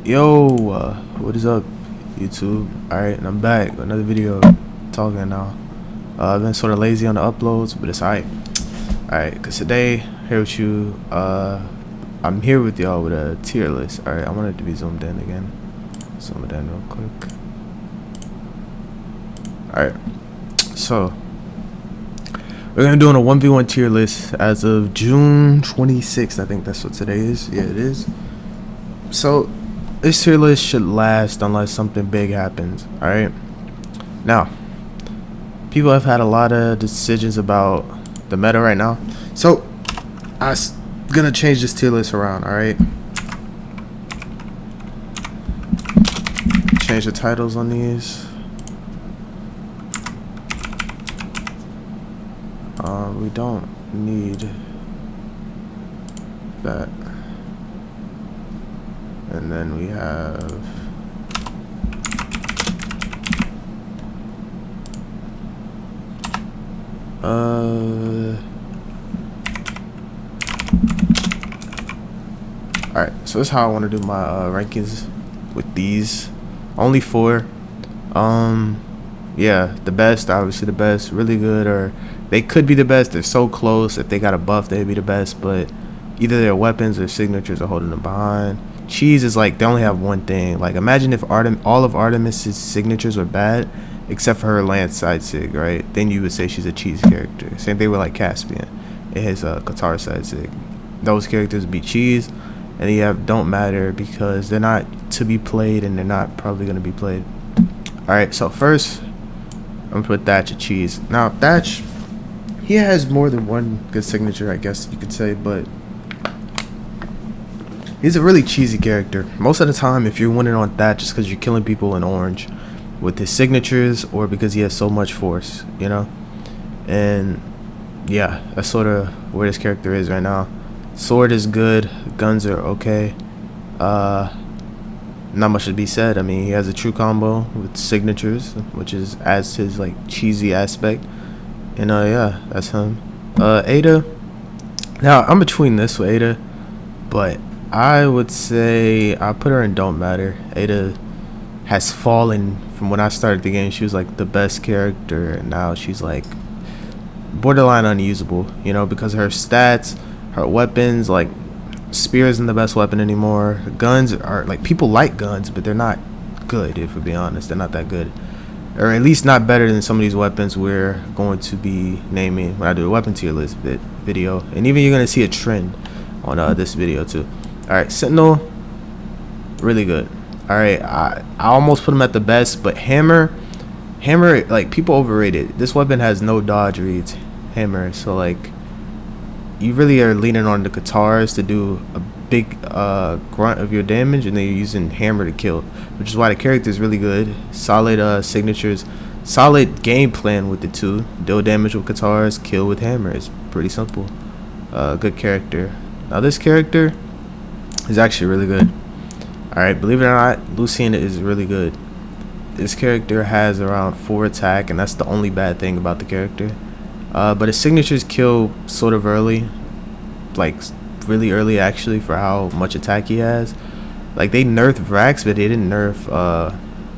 Yo, what is up, YouTube? Alright, and I'm back with another video talking now. I've been sort of lazy on the uploads, but it's alright. Alright, because today, here with you, I'm here with y'all with a tier list. Alright, I want it to be zoomed in again. Zoom it in real quick. Alright, so, we're going to be doing a 1v1 tier list as of June 26th. I think that's what today is. Yeah, it is. So, this tier list should last unless something big happens. Alright. Now, people have had a lot of decisions about the meta right now. So, I'm gonna change this tier list around. Alright. Change the titles on these. We don't need that. And then we have alright, so this is how I want to do my rankings with these. Only 4. Yeah, the best, obviously the best, really good, or they could be the best. They're so close. If they got a buff, they'd be the best, but either their weapons or signatures are holding them behind. Cheese is like they only have one thing. Like imagine if all of Artemis's signatures were bad, except for her lance side sig, right? Then you would say she's a cheese character. Same thing with like Caspian, it has a Qatar side sig. Those characters be cheese, and you have don't matter because they're not to be played and they're not probably gonna be played. All right, so first I'm gonna put Thatch at cheese. Now Thatch, he has more than one good signature, I guess you could say, but he's a really cheesy character. Most of the time, if you're winning on Thatch, it's because you're killing people in orange with his signatures or because he has so much force, you know? And yeah, that's sort of where this character is right now. Sword is good. Guns are okay. Not much to be said. I mean, he has a true combo with signatures, which is adds to his like cheesy aspect. And yeah, that's him. Ada. Now I'm between this with Ada, but I would say I put her in don't matter. Ada has fallen from when I started the game. She was like the best character, and now she's like borderline unusable, you know, because her stats, her weapons, like spear isn't the best weapon anymore. Guns are like, people like guns, but they're not good, if we're being honest. They're not that good, or at least not better than some of these weapons we're going to be naming when I do a weapon tier list video. And even you're going to see a trend on this video too. Alright, Sentinel, really good. Alright, I almost put him at the best, but Hammer, like, people overrate it. This weapon has no dodge reads, Hammer, so like you really are leaning on the Qatars to do a big grunt of your damage, and then you're using Hammer to kill, which is why the character is really good. Solid signatures, solid game plan with the two. Deal damage with Qatars, kill with Hammer. It's pretty simple. Good character. Now this character is actually really good. Alright, believe it or not, Lucian is really good. This character has around 4 attack, and that's the only bad thing about the character. But his signatures kill sort of early, like really early actually, for how much attack he has. Like they nerfed Vrax, but they didn't nerf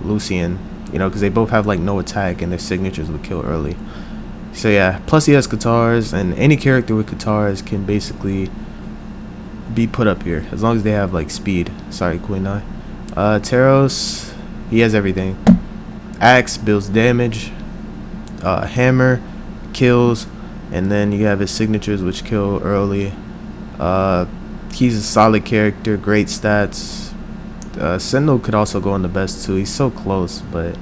Lucian, you know, because they both have like no attack and their signatures would kill early. So yeah, plus he has Qatars, and any character with Qatars can basically be put up here as long as they have like speed. Sorry, Queen Eye. Taros, he has everything. Axe builds damage, Hammer kills, and then you have his signatures which kill early. He's a solid character, great stats. Sentinel could also go in the best too. He's so close, but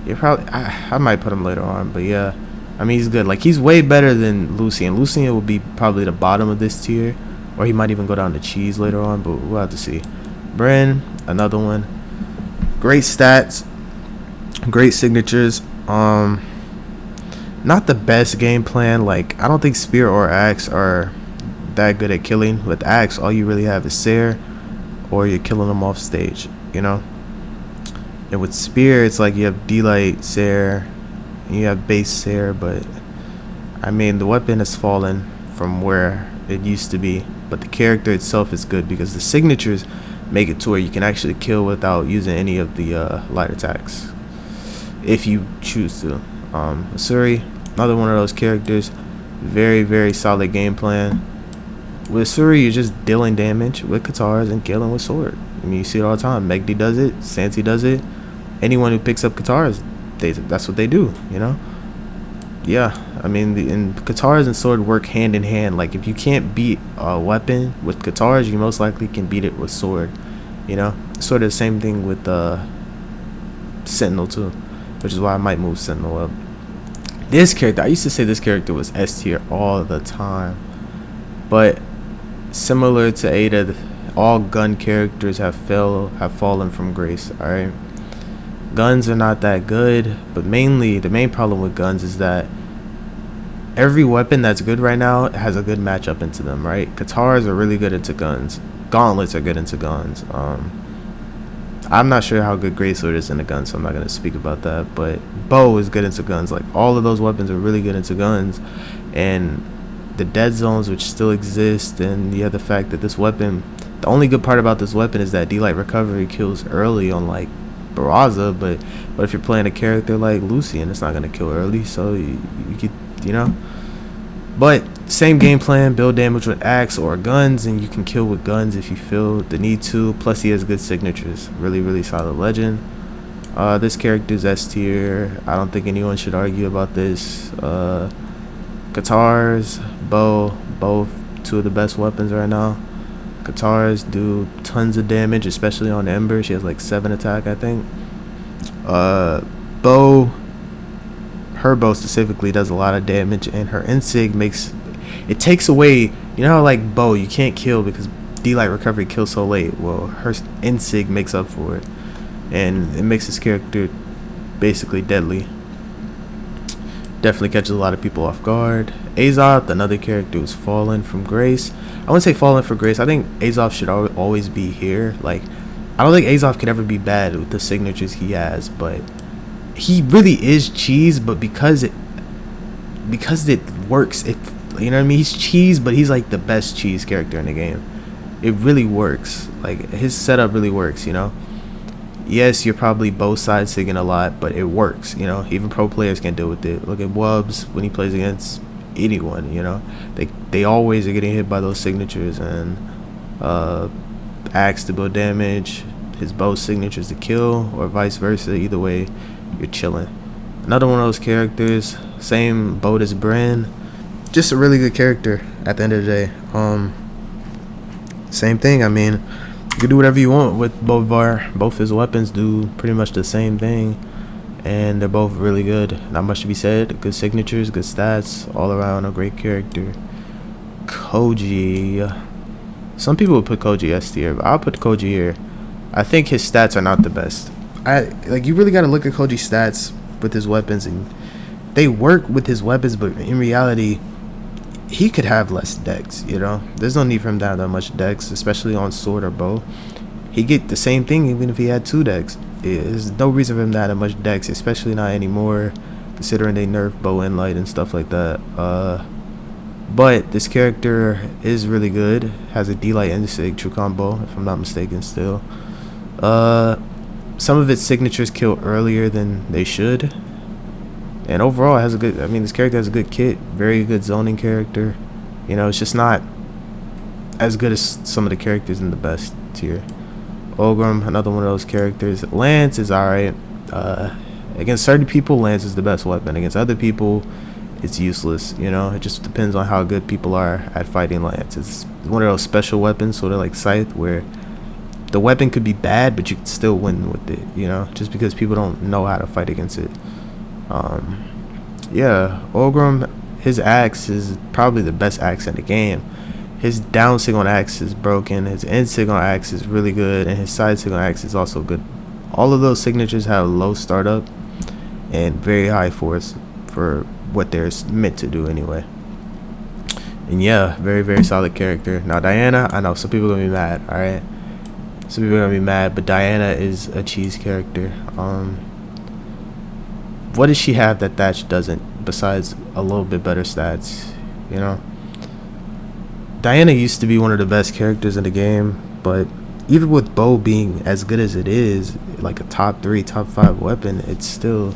you probably I might put him later on, but yeah, I mean he's good. Like he's way better than Lucian. Lucian will be probably the bottom of this tier, or he might even go down to cheese later on, but we'll have to see. Bren, another one. Great stats, great signatures. Not the best game plan. Like I don't think Spear or Axe are that good at killing. With Axe, all you really have is Sair, or you're killing them off stage, you know. And with Spear, it's like you have D-Light, Sair, and you have base Sair, but I mean the weapon has fallen from where it used to be, but the character itself is good because the signatures make it to where you can actually kill without using any of the light attacks, if you choose to. Asuri, another one of those characters, very solid game plan. With Asuri, you're just dealing damage with katars and killing with sword. I mean, you see it all the time. Megdi does it, Santi does it. Anyone who picks up katars, that's what they do, you know? Yeah, I mean, and katars and sword work hand in hand. Like, if you can't beat a weapon with katars, you most likely can beat it with sword, you know? Sort of the same thing with Sentinel too, which is why I might move Sentinel up. This character, I used to say this character was S tier all the time, but similar to Ada, all gun characters have fallen from grace. All right, guns are not that good, but mainly the main problem with guns is that every weapon that's good right now has a good matchup into them. Right, katars are really good into guns. Gauntlets are good into guns. I'm not sure how good Greatsword is in the gun, so I'm not going to speak about that. But bow is good into guns. Like, all of those weapons are really good into guns. And the dead zones, which still exist, and the other fact that this weapon, the only good part about this weapon is that D-Light Recovery kills early on, like, Barraza. But if you're playing a character like Lucian, it's not going to kill early. So you could, you know. But same game plan, build damage with axe or guns, and you can kill with guns if you feel the need to. Plus, he has good signatures. Really solid legend. This character is S tier. I don't think anyone should argue about this. Katars, bow, both two of the best weapons right now. Katars do tons of damage, especially on Ember. She has like 7 attack, I think. Bow, her bow specifically does a lot of damage, and her Insig takes away, you know how like bow you can't kill because D-Light Recovery kills so late. Well, her Insig makes up for it, and it makes this character basically deadly. Definitely catches a lot of people off guard. Azoth, another character who's fallen from grace. I wouldn't say fallen from grace. I think Azoth should always be here. Like, I don't think Azoth could ever be bad with the signatures he has, but he really is cheese. But because it works, you know what I mean? He's cheese, but he's like the best cheese character in the game. It really works. Like, his setup really works, you know? Yes, you're probably both sides sigging a lot, but it works, you know? Even pro players can deal with it. Look at Wubbs when he plays against anyone, you know? They always are getting hit by those signatures, and axe to build damage, his bow signatures to kill, or vice versa. Either way, you're chilling. Another one of those characters, same boat as Bren. Just a really good character at the end of the day. Same thing. I mean, you can do whatever you want with both his weapons do pretty much the same thing, and they're both really good. Not much to be said. Good signatures, good stats, all around a great character. Koji, some people would put Koji S tier, but I'll put Koji here. I think his stats are not the best. You really got to look at Koji's stats with his weapons, and they work with his weapons, but in reality, he could have less dex, you know? There's no need for him to have that much dex, especially on sword or bow. He'd get the same thing even if he had 2 dex. There's no reason for him to have that much dex, especially not anymore, considering they nerf bow and light and stuff like that. But this character is really good. Has a D-Light Insig true combo, if I'm not mistaken still. Some of its signatures kill earlier than they should. And overall, it has a good, I mean, this character has a good kit. Very good zoning character. You know, it's just not as good as some of the characters in the best tier. Ogrim, another one of those characters. Lance is alright. Against certain people, Lance is the best weapon. Against other people, it's useless. You know, it just depends on how good people are at fighting Lance. It's one of those special weapons, sort of like Scythe, where the weapon could be bad, but you can still win with it, you know, just because people don't know how to fight against it. Yeah, Ogrim, his axe is probably the best axe in the game. His down sig on axe is broken, his end sig on axe is really good, and his side sig on axe is also good. All of those signatures have low startup and very high force for what they're meant to do anyway. And yeah, very solid character. Now Diana, I know some people are gonna be mad, alright? Some people are gonna be mad, but Diana is a cheese character. What does she have that Thatch doesn't, besides a little bit better stats, you know? Diana used to be one of the best characters in the game, but even with bow being as good as it is, like a top 3, top 5 weapon, it's still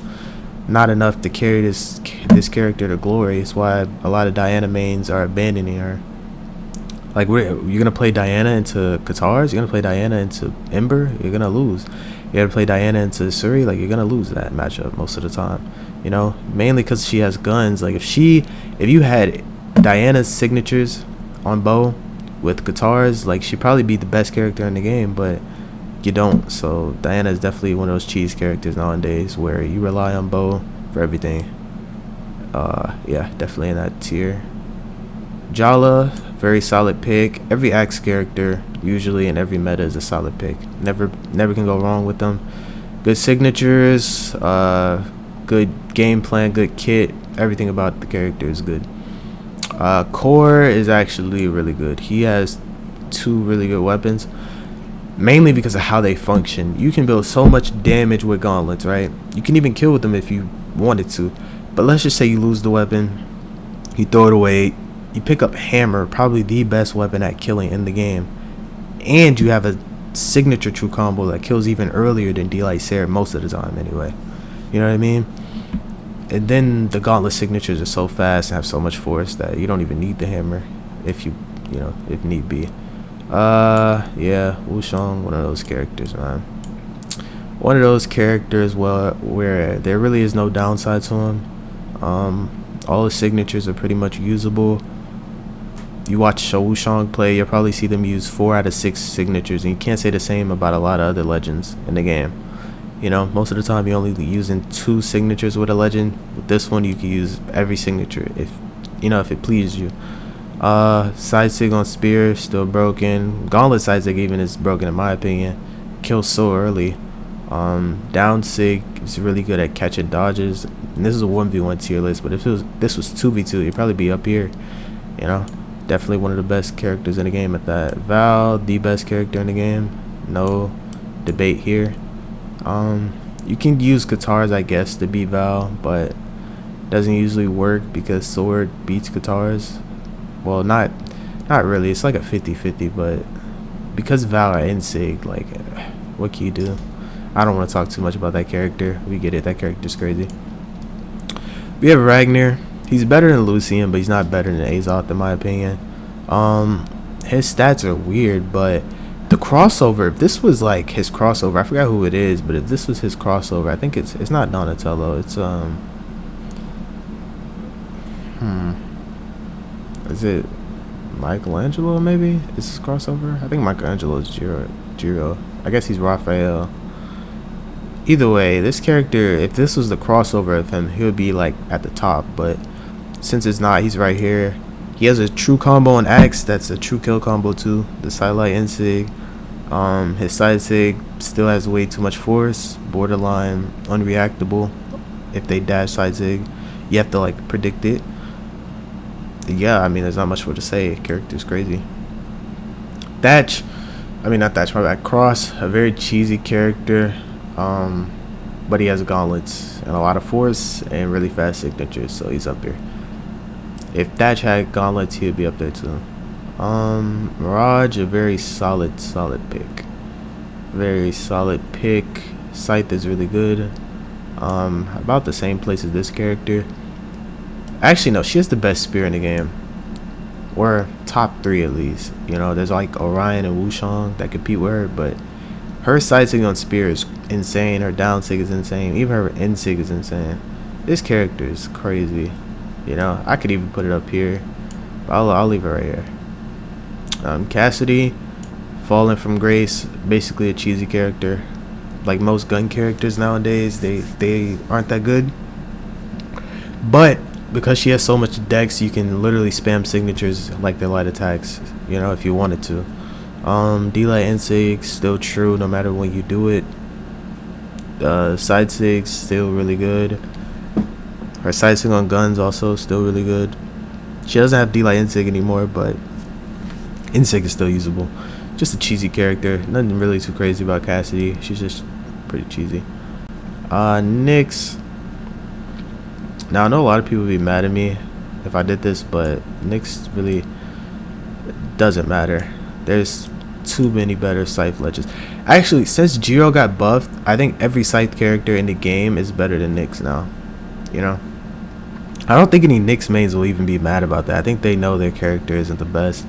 not enough to carry this character to glory. It's why a lot of Diana mains are abandoning her. Like, you're gonna play Diana into Katars, you're gonna play Diana into Ember, you're gonna lose. You gotta play Diana into Suri, like, you're gonna lose that matchup most of the time. You know, mainly because she has guns. Like, if you had Diana's signatures on bow with Katars, like, she'd probably be the best character in the game, but you don't. So Diana is definitely one of those cheese characters nowadays where you rely on bow for everything. Yeah, definitely in that tier. Jala, very solid pick. Every axe character usually in every meta is a solid pick. Never can go wrong with them. Good signatures, good game plan, good kit. Everything about the character is good. Core is actually really good. He has 2 really good weapons, mainly because of how they function. You can build so much damage with gauntlets, right? You can even kill with them if you wanted to. But let's just say you lose the weapon, you throw it away, you pick up hammer, probably the best weapon at killing in the game, and you have a signature true combo that kills even earlier than D-Light Sarah most of the time anyway. You know what I mean? And then the gauntlet signatures are so fast and have so much force that you don't even need the hammer if you know, if need be. Yeah, Wushang, one of those characters, man. One of those characters where there really is no downside to him. All his signatures are pretty much usable. You watch Wushang play, you'll probably see them use 4 out of 6 signatures, and you can't say the same about a lot of other legends in the game. You know, most of the time you're only using 2 signatures with a legend. With this one, you can use every signature if it pleases you. Side sig on spear, still broken. Gauntlet side sig even is broken in my opinion. Kills so early. Down sig is really good at catching dodges. And this is a 1v1 tier list, but if this was 2v2, you'd probably be up here. You know, definitely one of the best characters in the game at that. Val, the best character in the game. No debate here. You can use Katars, I guess, to beat Val, but it doesn't usually work because sword beats Katars. Well, not really. It's like a 50-50, but because Val are Insig, like, what can you do? I don't want to talk too much about that character. We get it. That character's crazy. We have Ragnar. He's better than Lucian, but he's not better than Azoth in my opinion. His stats are weird, but the crossover, if this was like his crossover, I forgot who it is, but if this was his crossover, I think it's not Donatello. It's is it Michelangelo? Maybe is his crossover. I think Michelangelo is Giro. I guess he's Raphael. Either way, this character, if this was the crossover of him, he would be like at the top, but since it's not, he's right here. He has a true combo on Axe that's a true kill combo too. The Sidelight Insig. His side sig still has way too much force, borderline unreactable. If they dash side sig, you have to like predict it. Yeah, I mean, there's not much more to say. Character's crazy. Thatch, I mean not Thatch, my bad. Cross, a very cheesy character, but he has gauntlets and a lot of force and really fast signatures, so he's up here. If Thatch had gauntlets, he would be up there too. Mirage, a very solid pick. Very solid pick. Scythe is really good. About the same place as this character. Actually, no, she has the best spear in the game. Or top 3 at least. You know, there's like Orion and Wushang that compete with her, but her side sig on spear is insane. Her down sig is insane. Even her end sig is insane. This character is crazy. You know, I could even put it up here, but I'll leave it right here. Cassidy, Fallen from Grace, basically a cheesy character. Like most gun characters nowadays, they aren't that good. But because she has so much dex, you can literally spam signatures like their light attacks, you know, if you wanted to. D-Light Insig, still true no matter when you do it. Side sig, still really good. Her side sig on guns also still really good. She doesn't have D-Light Insig anymore, but Insig is still usable. Just a cheesy character. Nothing really too crazy about Cassidy. She's just pretty cheesy. Nyx. Now I know a lot of people would be mad at me if I did this, but Nyx really doesn't matter. There's too many better Scythe legends. Actually, since Jiro got buffed, I think every Scythe character in the game is better than Nyx now. You know, I don't think any Nyx mains will even be mad about that. I think they know their character isn't the best.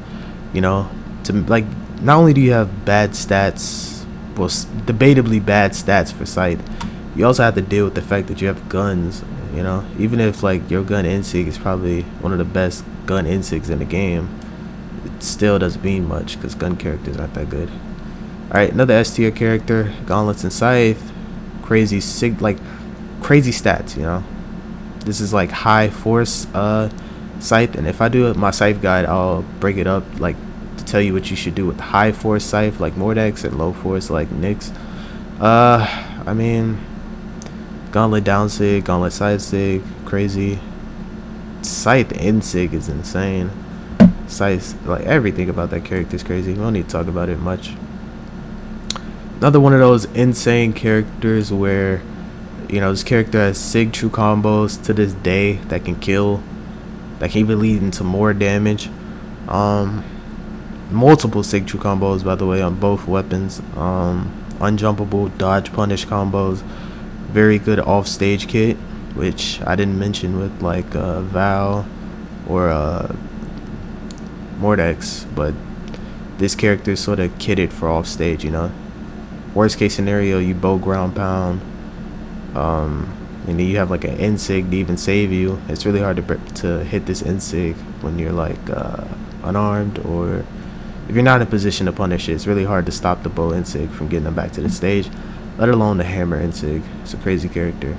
You know, to like, not only do you have bad stats, well, debatably bad stats for Scythe, you also have to deal with the fact that you have guns. You know, even if like your gun insig is probably one of the best gun insigs in the game, it still doesn't mean much because gun characters aren't that good. Alright, another S tier character, Gauntlets and Scythe. Crazy crazy stats, you know. This is like high force Scythe, and if I do my Scythe guide, I'll break it up like to tell you what you should do with high force Scythe like Mordex and low force like Nyx. I mean, Gauntlet down sig, Gauntlet side sig, crazy. Scythe in sig is insane. Scythe, like everything about that character is crazy. We don't need to talk about it much. Another one of those insane characters where, you know, this character has sig true combos to this day that can kill, that can even lead into more damage. Multiple sig true combos, by the way, on both weapons. Unjumpable dodge punish combos. Very good off stage kit, which I didn't mention with like Val or Mordex, but this character is sort of kitted for off stage, you know. Worst case scenario, you bow ground pound, and then you have like an insig to even save you. It's really hard to hit this insig when you're like unarmed, or if you're not in a position to punish it. It's really hard to stop the bow insig from getting them back to the stage, let alone the hammer insig. It's a crazy character.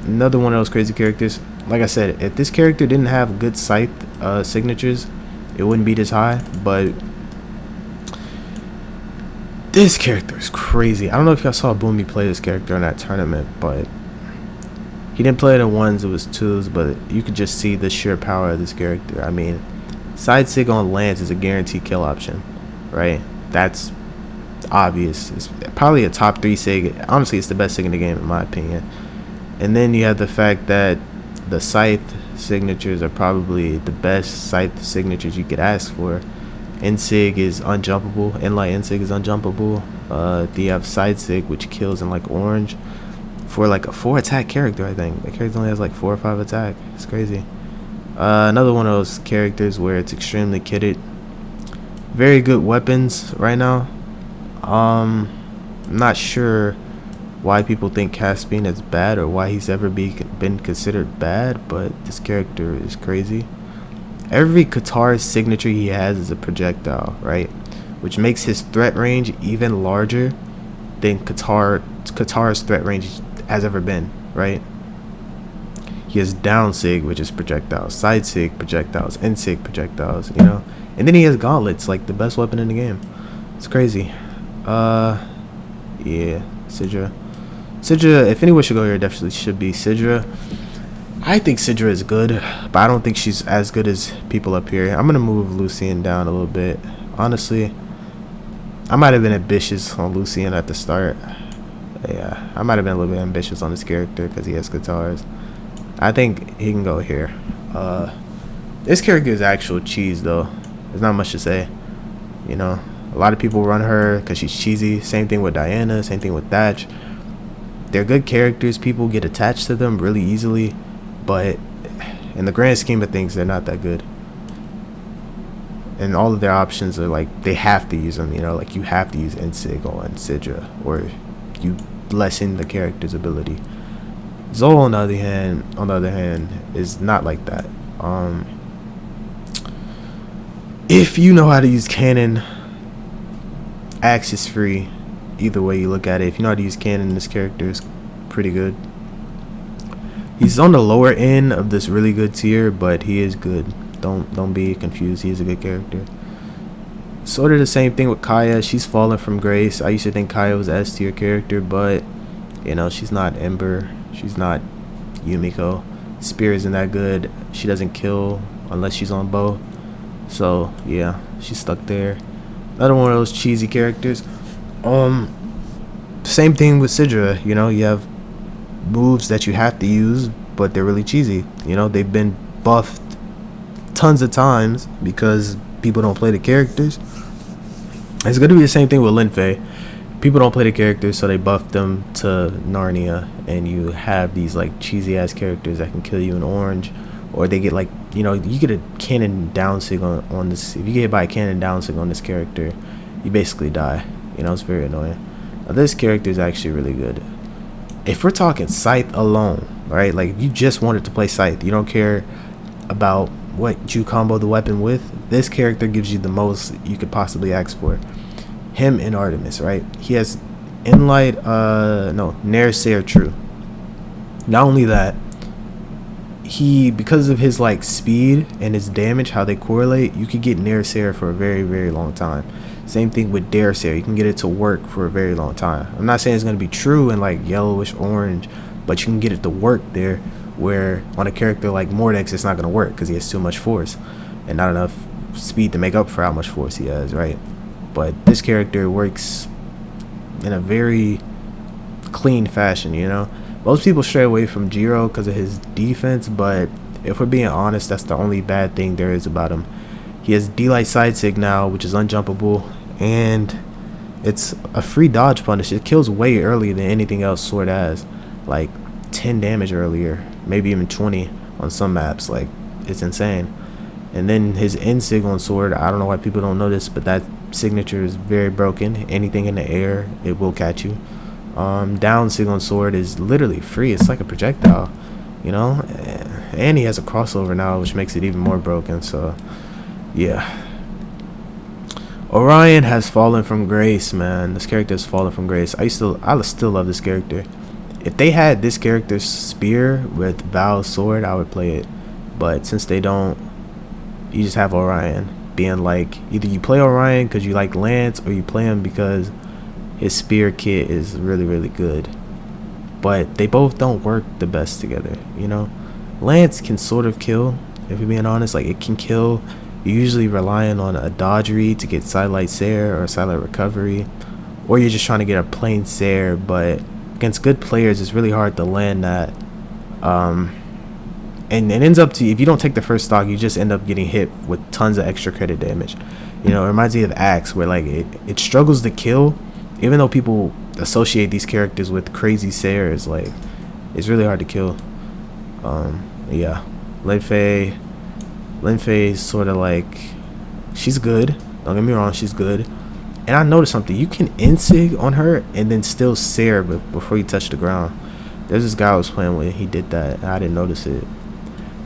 Another one of those crazy characters. Like I said, if this character didn't have good Scythe signatures, it wouldn't be this high. But this character is crazy. I don't know if y'all saw Boomy play this character in that tournament, but he didn't play it in ones, it was twos, but you could just see the sheer power of this character. I mean, side sig on Lance is a guaranteed kill option, right? That's obvious. It's probably a top 3 sig. Honestly, it's the best sig in the game in my opinion. And then you have the fact that the Scythe signatures are probably the best Scythe signatures you could ask for. Insig is unjumpable. Inlight Insig is unjumpable. You have Side Sig, which kills in like orange for like a 4 attack character. I think the character only has like 4 or 5 attack. It's crazy. Another one of those characters where it's extremely kitted. Very good weapons right now. I'm not sure why people think Caspian is bad or why he's ever been considered bad, but this character is crazy. Every Katar's signature he has is a projectile, right? Which makes his threat range even larger than Katar's threat range has ever been, right? He has down sig, which is projectiles, side sig projectiles, end sig projectiles, you know. And then he has gauntlets, like the best weapon in the game. It's crazy. Yeah, Sidra. Sidra, if anyone should go here, definitely should be Sidra. I think Sidra is good, but I don't think she's as good as people up here. I'm gonna move Lucian down a little bit. Honestly, I might have been ambitious on Lucian at the start. Yeah, I might have been a little bit ambitious on this character because he has guitars. I think he can go here. This character is actual cheese though. There's not much to say. You know, a lot of people run her because she's cheesy. Same thing with Diana. Same thing with Thatch. They're good characters. People get attached to them really easily, but in the grand scheme of things, they're not that good. And all of their options are like, they have to use them, you know, like you have to use Insig on Sidra, or you lessen the character's ability. Zoe, on the other hand, is not like that. If you know how to use cannon, axe is free. Either way you look at it, if you know how to use cannon, this character is pretty good. He's on the lower end of this really good tier, but he is good. Don't be confused. He is a good character. Sort of the same thing with Kaya. She's fallen from grace. I used to think Kaya was an S tier character, but you know, she's not Ember. She's not Yumiko. Spear isn't that good. She doesn't kill unless she's on bow. So yeah, she's stuck there. Another one of those cheesy characters. Same thing with Sidra. You know, you have moves that you have to use, but they're really cheesy. You know, they've been buffed tons of times because people don't play the characters. It's going to be the same thing with Linfei. People don't play the characters, so they buff them to Narnia, and you have these like cheesy ass characters that can kill you in orange, or they get like, you know, you get a cannon down sig on this. If you get hit by a cannon down sig on this character, you basically die. You know, it's very annoying. Now, this character is actually really good. If we're talking Scythe alone, right? Like if you just wanted to play Scythe, you don't care about what you combo the weapon with. This character gives you the most you could possibly ask for. Him and Artemis, right? He has Inlight, Nair Sayer True. Not only that, he, because of his like speed and his damage, how they correlate, you could get Nair Sayer for a very, very long time. Same thing with Dare Sayer. You can get it to work for a very long time. I'm not saying it's going to be true in like yellowish orange, but you can get it to work there, where on a character like Mordex, it's not going to work because he has too much force and not enough speed to make up for how much force he has, right? But this character works in a very clean fashion, you know? Most people stray away from Jiro because of his defense, but if we're being honest, that's the only bad thing there is about him. He has D-Light Side Sig now, which is unjumpable, and it's a free dodge punish. It kills way earlier than anything else Sword has. Like 10 damage earlier, maybe even 20 on some maps. Like, it's insane. And then his end sig on Sword, I don't know why people don't know this, but that signature is very broken. Anything in the air, it will catch you. Down sig on Sword is literally free. It's like a projectile, you know? And he has a crossover now, which makes it even more broken. So yeah, Orion has fallen from grace, man. This character has fallen from grace. I still love this character. If they had this character's spear with Val's sword, I would play it. But since they don't, you just have Orion being like, either you play Orion because you like Lance, or you play him because his spear kit is really, really good. But they both don't work the best together, you know? Lance can sort of kill, if we're being honest. Like, it can kill. You're usually relying on a dodge read to get Sidelight Sayer or Sidelight Recovery, or you're just trying to get a plain Sayer. But against good players, it's really hard to land that. And it ends up to, if you don't take the first stock, you just end up getting hit with tons of extra credit damage. You know, it reminds me of Axe, where like it struggles to kill, even though people associate these characters with crazy Sayers. Like, it's really hard to kill. Yeah, Linfei is sort of like, she's good, don't get me wrong, she's good. And I noticed something: you can insig on her and then still Sayer before you touch the ground. There's this guy I was playing with, he did that, and I didn't notice it.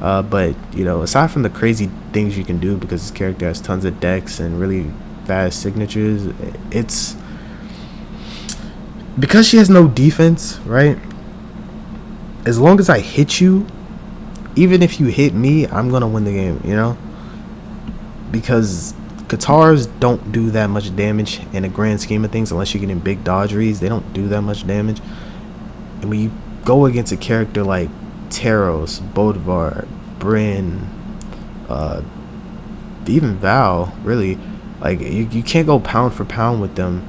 But you know, aside from the crazy things you can do because this character has tons of decks and really fast signatures, it's because she has no defense, right? As long as I hit you, even if you hit me, I'm gonna win the game, you know? Because Katars don't do that much damage in the grand scheme of things, unless you're getting big dodge reads. They don't do that much damage. And when you go against a character like Taros, Bolivar, Bryn, even Val, really, like, you can't go pound for pound with them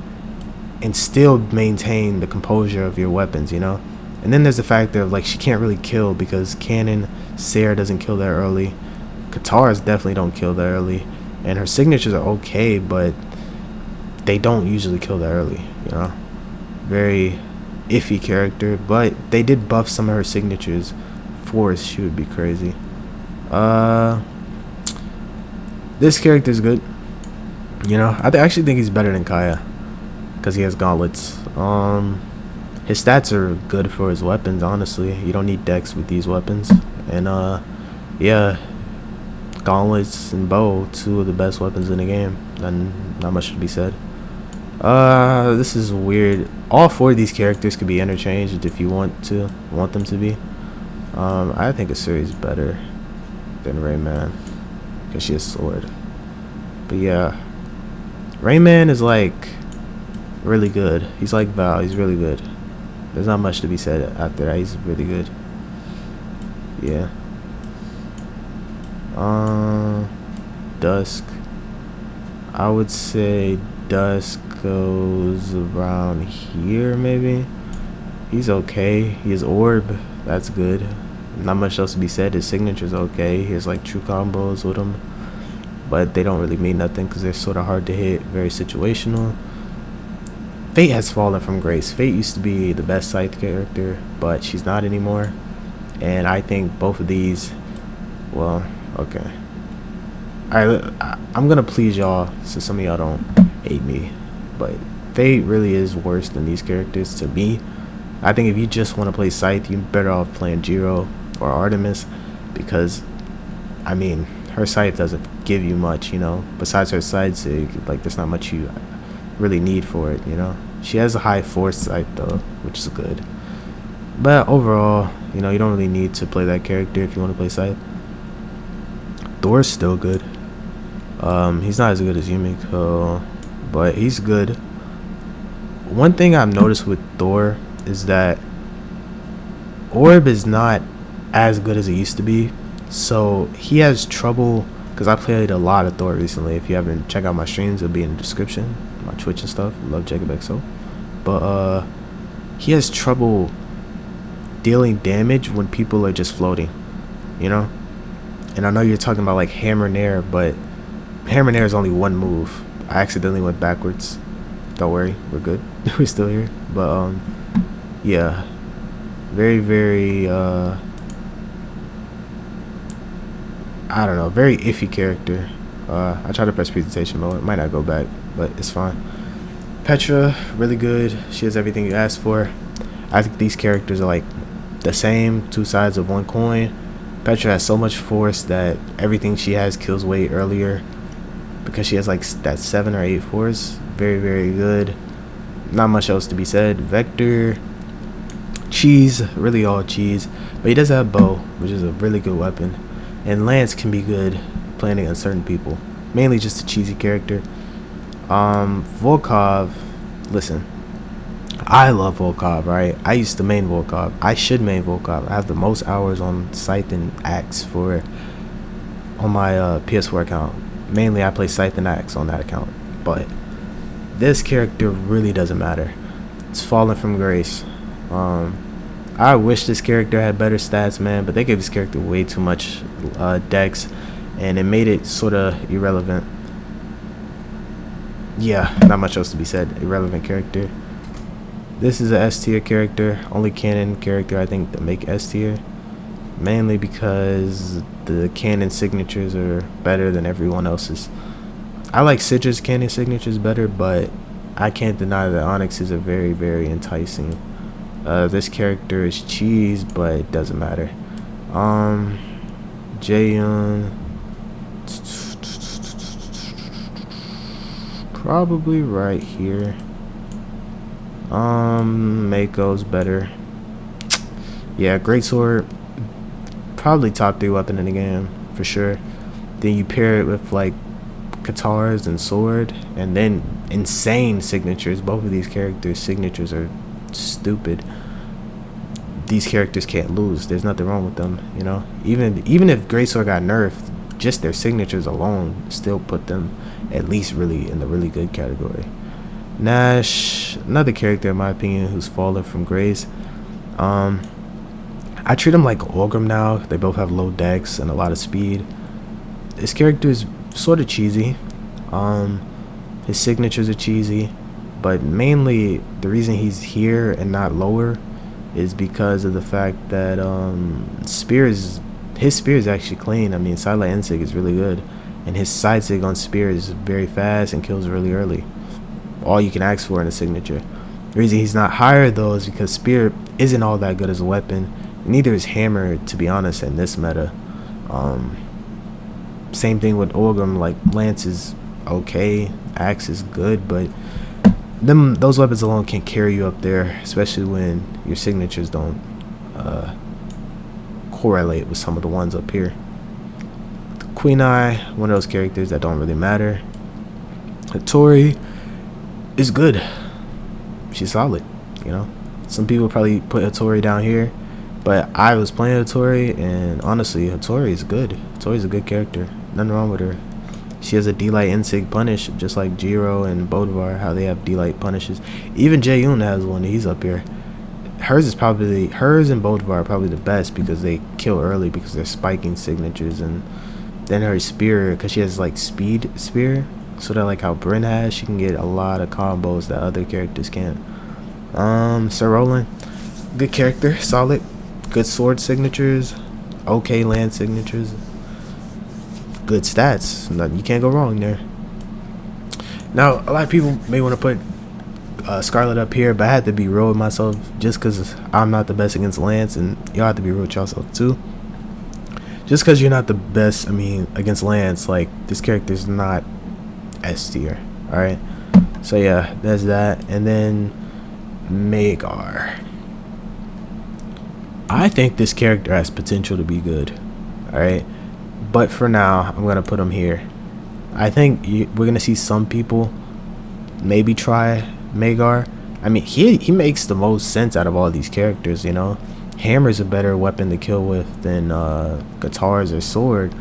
and still maintain the composure of your weapons, you know? And then there's the fact that, like, she can't really kill because Cannon, Sayer doesn't kill that early. Katars definitely don't kill that early. And her signatures are okay, but they don't usually kill that early, you know? Very iffy character, but they did buff some of her signatures. Force, she would be crazy. This character is good. You know, I actually think he's better than Kaya because he has gauntlets. His stats are good for his weapons, honestly. You don't need dex with these weapons. And yeah, gauntlets and bow, two of the best weapons in the game. And not much to be said. This is weird. All four of these characters could be interchanged if you want them to be. I think Asuri is better than Rayman because she has sword. But yeah, Rayman is like really good. He's like Val. He's really good. There's not much to be said after that. He's really good. Yeah. Dusk. I would say Dusk goes around here maybe. He's okay. He has Orb. That's good. Not much else to be said. His signature's okay. He has like true combos with him. but they don't really mean nothing because they're sort of hard to hit, very situational. Fate has fallen from grace. Fate used to be the best Scythe character, but she's not anymore. And I think both of these, well, okay. I'm gonna please y'all so some of y'all don't hate me, but Fate really is worse than these characters to me. I think if you just want to play Scythe, you're better off playing Jiro or Artemis, because I mean her Scythe doesn't give you much, you know, besides her side sig. Like there's not much you really need for it, you know. She has a high force Scythe though, which is good, but overall, you know, you don't really need to play that character if you want to play Scythe. Thor's still good. He's not as good as Yumiko, but he's good. One thing I've noticed with Thor is that Orb is not as good as it used to be, so he has trouble, because I played a lot of Thor recently. If you haven't checked out my streams, it'll be in the description, my Twitch and stuff. Love Jacob XO. But he has trouble dealing damage when people are just floating, you know. And I know you're talking about like Hammer and Air, but Hammer and Air is only one move. I accidentally went backwards. Don't worry, we're good. We're still here. But yeah, very, very I don't know, very iffy character. I tried to press presentation mode. It might not go back, but it's fine. Petra, really good. She has everything you asked for. I think these characters are like the same, two sides of one coin. Petra has so much force that everything she has kills way earlier, because she has like that 7 or 8 force. Very, very good. Not much else to be said. Vector, cheese, really all cheese, but he does have bow, which is a really good weapon, and Lance can be good playing against certain people, mainly just a cheesy character. Volkov, listen, I love Volkov, right? I used to main Volkov. I should main Volkov. I have the most hours on Scythe and Axe on my PS4 account. Mainly I play Scythe and Axe on that account, but this character really doesn't matter. It's fallen from grace. I wish this character had better stats, man, but they gave this character way too much dex, and it made it sort of irrelevant. Yeah, not much else to be said. Irrelevant character. This is a S tier character, only canon character I think to make S tier, mainly because the canon signatures are better than everyone else's. I like Citra's canon signatures better, but I can't deny that Onyx's are very, very enticing. This character is cheese, but it doesn't matter. Jaehyun, probably right here. Mako's better. Yeah, greatsword, probably top 3 weapon in the game for sure. Then you pair it with like Katars and sword, and then insane signatures. Both of these characters' signatures are stupid. These characters can't lose. There's nothing wrong with them, you know. Even if greatsword got nerfed, just their signatures alone still put them at least really in the really good category. Nash, another character in my opinion who's fallen from grace. I treat him like Orgrim now. They both have low dex and a lot of speed. This character is sort of cheesy. His signatures are cheesy, but mainly the reason he's here and not lower is because of the fact that his spear is actually clean. I mean, Silent Insig is really good, and his side sig on spear is very fast and kills really early. All you can ask for in a signature. The reason he's not higher though is because spear isn't all that good as a weapon. Neither is hammer, to be honest, in this meta. Same thing with Orgrim. Like lance is okay, axe is good, but those weapons alone can carry you up there, especially when your signatures don't correlate with some of the ones up here. Queen Eye, one of those characters that don't really matter. Hattori is good. She's solid, you know. Some people probably put Hattori down here, but I was playing Hattori, and honestly, Hattori is good. Hattori's a good character. Nothing wrong with her. She has a D-Light Insig punish, just like Jiro and Bolivar, how they have D-Light punishes. Even Jaehyun has one. He's up here. Hers and Bolivar are probably the best because they kill early because they're spiking signatures, and Then her spear, because she has like speed spear, so that like how Bryn has, she can get a lot of combos that other characters can't. Sir Roland, good character, solid, good sword signatures, okay land signatures, good stats. You can't go wrong there. Now a lot of people may want to put Scarlet up here, but I had to be real with myself just because I'm not the best against Lance, and y'all have to be real with yourself too. Just because you're not the best, I mean, against Lance, like, this character's not S tier, alright? So yeah, there's that. And then Magar. I think this character has potential to be good, alright? But for now, I'm going to put him here. I think we're going to see some people maybe try Magar. I mean, he makes the most sense out of all these characters, you know? Hammer's a better weapon to kill with than guitars or sword,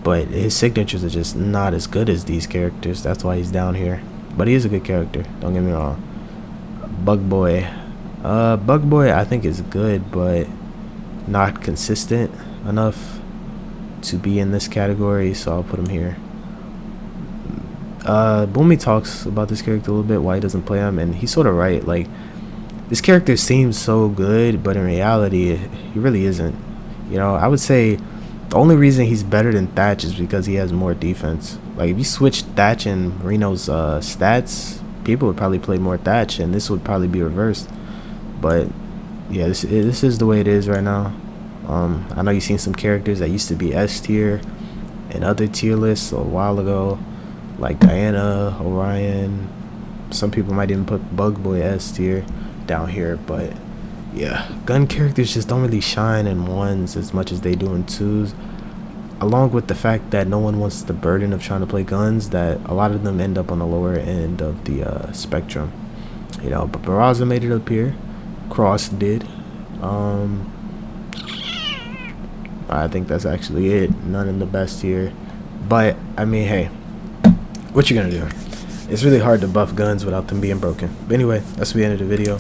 but his signatures are just not as good as these characters. That's why he's down here. But he is a good character, don't get me wrong. Bug Boy. Bug Boy I think is good, but not consistent enough to be in this category, so I'll put him here. Boomy talks about this character a little bit, why he doesn't play him, and he's sort of right. Like, this character seems so good, but in reality, he really isn't. You know, I would say the only reason he's better than Thatch is because he has more defense. Like, if you switch Thatch and Reno's stats, people would probably play more Thatch, and this would probably be reversed. But yeah, this is the way it is right now. I know you've seen some characters that used to be S tier and other tier lists a while ago, like Diana, Orion. Some people might even put Bug Boy S tier down here, but yeah, gun characters just don't really shine in ones as much as they do in twos, along with the fact that no one wants the burden of trying to play guns, that a lot of them end up on the lower end of the spectrum, you know. But Barraza made it up here, Cross did. I think that's actually it. None in the best here, but I mean, hey, what you gonna do? It's really hard to buff guns without them being broken. But anyway, that's the end of the video.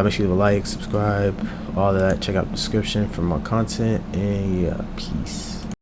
Make sure you leave a like, subscribe, all that. Check out the description for more content, and yeah, peace.